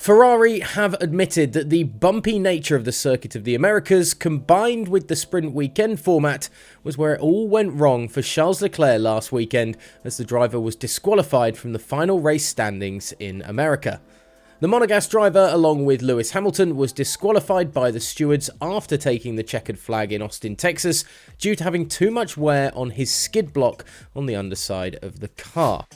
Ferrari have admitted that the bumpy nature of the Circuit of the Americas, combined with the sprint weekend format, was where it all went wrong for Charles Leclerc last weekend, as the driver was disqualified from the final race standings in America. The Monegasque driver, along with Lewis Hamilton, was disqualified by the stewards after taking the checkered flag in Austin, Texas, due to having too much wear on his skid block on the underside of the car.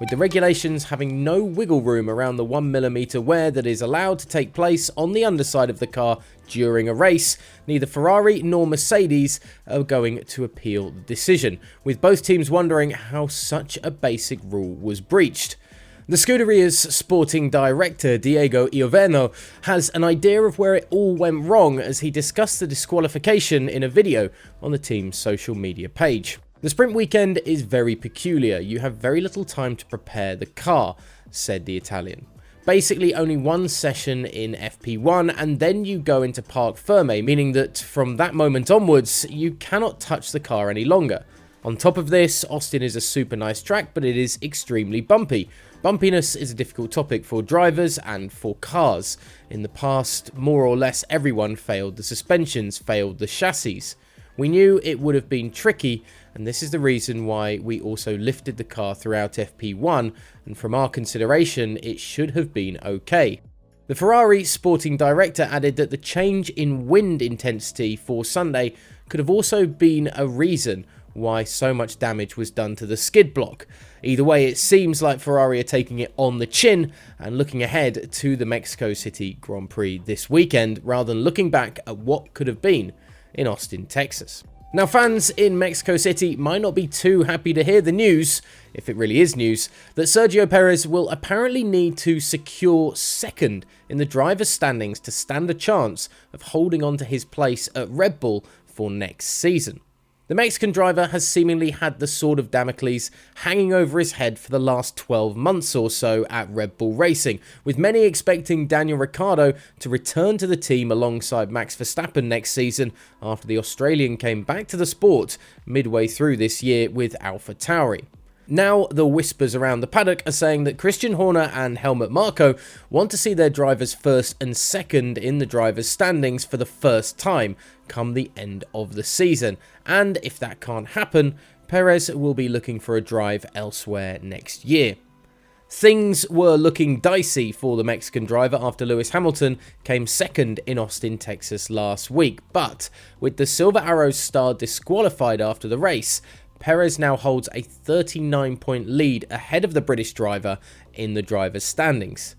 With the regulations having no wiggle room around the 1mm wear that is allowed to take place on the underside of the car during a race, neither Ferrari nor Mercedes are going to appeal the decision, with both teams wondering how such a basic rule was breached. The Scuderia's sporting director, Diego Ioverno, has an idea of where it all went wrong as he discussed the disqualification in a video on the team's social media page. The sprint weekend is very peculiar. You have very little time to prepare the car, said the Italian. Basically only one session in FP1 and then you go into Parc Ferme, meaning that from that moment onwards, you cannot touch the car any longer. On top of this, Austin is a super nice track, but it is extremely bumpy. Bumpiness is a difficult topic for drivers and for cars. In the past, more or less everyone failed the suspensions, failed the chassis. We knew it would have been tricky, and this is the reason why we also lifted the car throughout FP1, and from our consideration, it should have been okay. The Ferrari sporting director added that the change in wind intensity for Sunday could have also been a reason why so much damage was done to the skid block. Either way, it seems like Ferrari are taking it on the chin and looking ahead to the Mexico City Grand Prix this weekend, rather than looking back at what could have been in Austin, Texas. Now, fans in Mexico City might not be too happy to hear the news, if it really is news, that Sergio Perez will apparently need to secure second in the driver's standings to stand a chance of holding on to his place at Red Bull for next season. The Mexican driver has seemingly had the sword of Damocles hanging over his head for the last 12 months or so at Red Bull Racing, with many expecting Daniel Ricciardo to return to the team alongside Max Verstappen next season after the Australian came back to the sport midway through this year with AlphaTauri. Now, the whispers around the paddock are saying that Christian Horner and Helmut Marko want to see their drivers first and second in the drivers' standings for the first time come the end of the season, and if that can't happen, Perez will be looking for a drive elsewhere next year. Things were looking dicey for the Mexican driver after Lewis Hamilton came second in Austin, Texas last week, but with the Silver Arrows star disqualified after the race, Perez now holds a 39-point lead ahead of the British driver in the drivers' standings.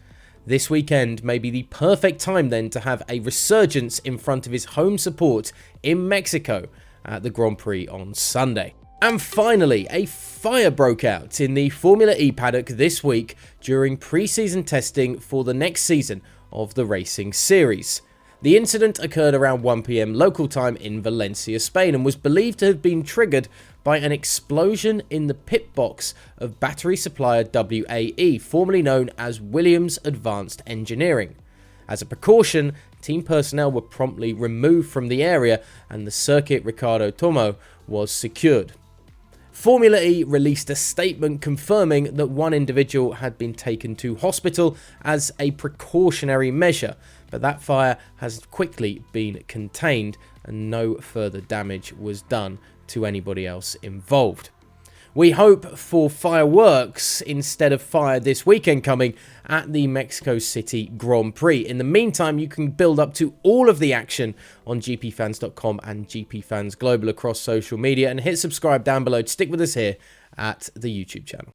This weekend may be the perfect time then to have a resurgence in front of his home support in Mexico at the Grand Prix on Sunday. And finally, a fire broke out in the Formula E paddock this week during pre-season testing for the next season of the racing series. The incident occurred around 1 PM local time in Valencia, Spain, and was believed to have been triggered by an explosion in the pit box of battery supplier WAE, formerly known as Williams Advanced Engineering. As a precaution, team personnel were promptly removed from the area and the circuit Ricardo Tomo was secured. Formula E released a statement confirming that one individual had been taken to hospital as a precautionary measure, but that fire has quickly been contained and no further damage was done to anybody else involved. We hope for fireworks instead of fire this weekend coming at the Mexico City Grand Prix. In the meantime, you can build up to all of the action on GPFans.com and GPFans Global across social media, and hit subscribe down below to stick with us here at the YouTube channel.